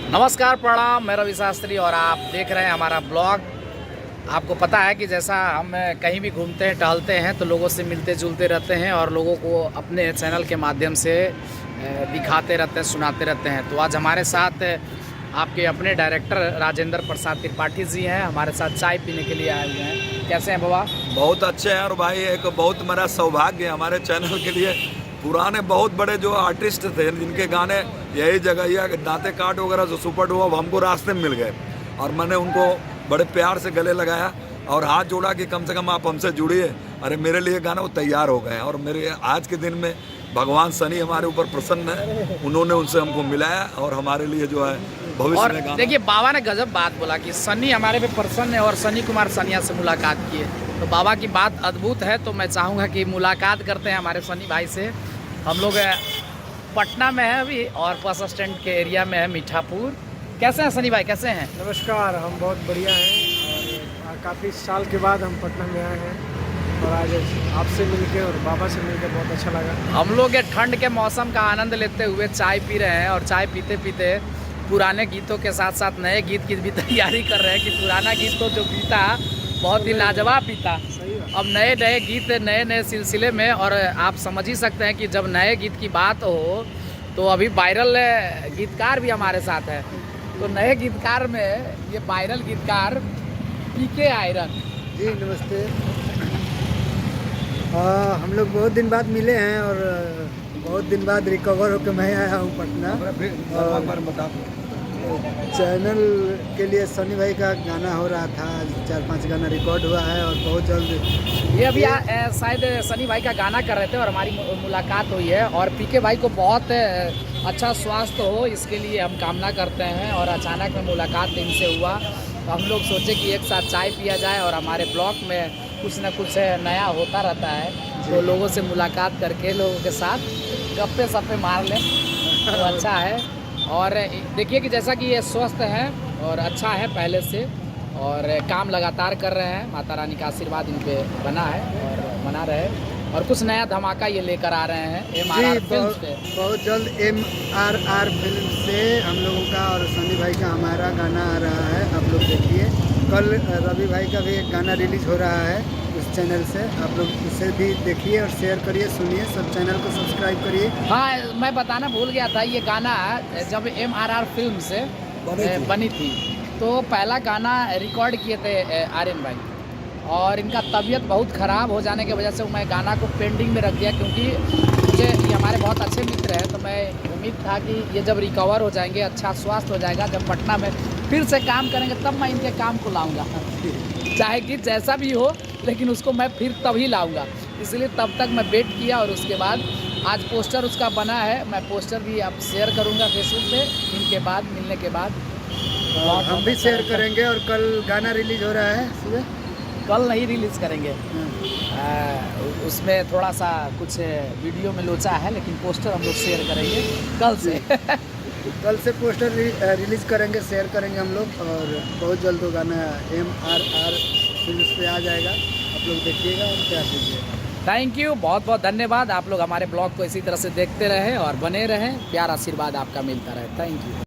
नमस्कार, प्रणाम। मैं रवि शास्त्री और आप देख रहे हैं हमारा ब्लॉग। आपको पता है कि जैसा हम कहीं भी घूमते हैं, टहलते हैं तो लोगों से मिलते जुलते रहते हैं और लोगों को अपने चैनल के माध्यम से दिखाते रहते हैं, सुनाते रहते हैं। तो आज हमारे साथ आपके अपने डायरेक्टर राजेंद्र प्रसाद त्रिपाठी जी हैं, हमारे साथ चाय पीने के लिए आए हुए हैं। कैसे हैं बाबा? बहुत अच्छे हैं। और भाई एक बहुत मेरा सौभाग्य है हमारे चैनल के लिए, पुराने बहुत बड़े जो आर्टिस्ट थे जिनके गाने यही जगह या दांते काट वगैरह जो सुपर हुआ, वो हमको रास्ते में मिल गए और मैंने उनको बड़े प्यार से गले लगाया और हाथ जोड़ा कि कम से कम आप हमसे जुड़िए। अरे मेरे लिए गाना वो तैयार हो गए और मेरे आज के दिन में भगवान शनि हमारे ऊपर प्रसन्न है, उन्होंने उनसे हमको मिलाया और हमारे लिए जो है भविष्य में गाना। देखिए, बाबा ने गजब बात बोला कि शनि हमारे पे प्रसन्न है और शनि कुमार सनिया से मुलाकात किए। तो बाबा की बात अद्भुत है। तो मैं चाहूँगा कि मुलाकात करते हैं हमारे शनि भाई से। हम लोग पटना में है अभी और बस स्टैंड के एरिया में है मीठापुर। कैसे हैं शनि भाई, कैसे हैं? नमस्कार, हम बहुत बढ़िया हैं और काफ़ी साल के बाद हम पटना में आए हैं और आज आपसे मिलके और बाबा से मिलके बहुत अच्छा लगा। हम लोग ये ठंड के मौसम का आनंद लेते हुए चाय पी रहे हैं और चाय पीते पीते पुराने गीतों के साथ साथ नए गीत की भी तैयारी कर रहे हैं कि पुराना गीत तो जो बीता बहुत ही लाजवाब बीता, अब नए नए गीत नए नए सिलसिले में। और आप समझ ही सकते हैं कि जब नए गीत की बात हो तो अभी वायरल गीतकार भी हमारे साथ है। तो नए गीतकार में ये वायरल गीतकार पीके आयरन जी नमस्ते। हम लोग बहुत दिन बाद मिले हैं और बहुत दिन बाद रिकवर होकर मैं आया हूँ पटना। चैनल के लिए सनी भाई का गाना हो रहा था, 4-5 गाना रिकॉर्ड हुआ है और बहुत जल्द ये अभी शायद सनी भाई का गाना कर रहे थे और हमारी मुलाकात हुई है। और पीके भाई को बहुत अच्छा स्वास्थ्य हो, इसके लिए हम कामना करते हैं। और अचानक में मुलाकात इनसे हुआ तो हम लोग सोचे कि एक साथ चाय पिया जाए और हमारे ब्लॉग में कुछ न कुछ नया होता रहता है तो लोगों से मुलाकात करके लोगों के साथ गप्पे सप्पे मार लें तो अच्छा है। और देखिए कि जैसा कि ये स्वस्थ है और अच्छा है पहले से और काम लगातार कर रहे हैं। माता रानी का आशीर्वाद इन पे बना है और बना रहे। और कुछ नया धमाका ये लेकर आ रहे हैं MRR फिल्म पे। बहुत जल्द MRR फिल्म से हम लोगों का और सनी भाई का हमारा गाना आ रहा है, आप लोग देखिए। कल रवि भाई का भी एक गाना रिलीज हो रहा है उस चैनल से, आप लोग उसे भी देखिए और शेयर करिए, सुनिए, सब चैनल को सब्सक्राइब करिए। हाँ, मैं बताना भूल गया था, ये गाना जब MRR फिल्म से बनी थी तो पहला गाना रिकॉर्ड किए थे आर्यन भाई और इनका तबीयत बहुत ख़राब हो जाने की वजह से मैं गाना को पेंडिंग में रख दिया, क्योंकि मुझे ये हमारे बहुत अच्छे मित्र हैं। तो मैं उम्मीद था कि ये जब रिकवर हो जाएंगे, अच्छा स्वास्थ्य हो जाएगा, जब पटना में फिर से काम करेंगे तब मैं इनके काम को लाऊंगा चाहे कि जैसा भी हो, लेकिन उसको मैं फिर तभी लाऊंगा। इसलिए तब तक मैं वेट किया और उसके बाद आज पोस्टर उसका बना है। मैं पोस्टर भी अब शेयर करूँगा फेसबुक पे इनके बाद मिलने के बाद। हम भी शेयर करेंगे। और कल गाना रिलीज हो रहा है सुबह, कल नहीं रिलीज़ करेंगे, उसमें थोड़ा सा कुछ वीडियो में लोचा है, लेकिन पोस्टर हम लोग शेयर करेंगे कल से कल से पोस्टर रिलीज करेंगे, शेयर करेंगे हम लोग। और बहुत जल्द वो गाना MRR फिल्म पे आ जाएगा, आप लोग देखिएगा और प्यार दीजिएगा। थैंक यू, बहुत बहुत धन्यवाद। आप लोग हमारे ब्लॉग को इसी तरह से देखते रहें और बने रहें, प्यार आशीर्वाद आपका मिलता रहे। Thank you.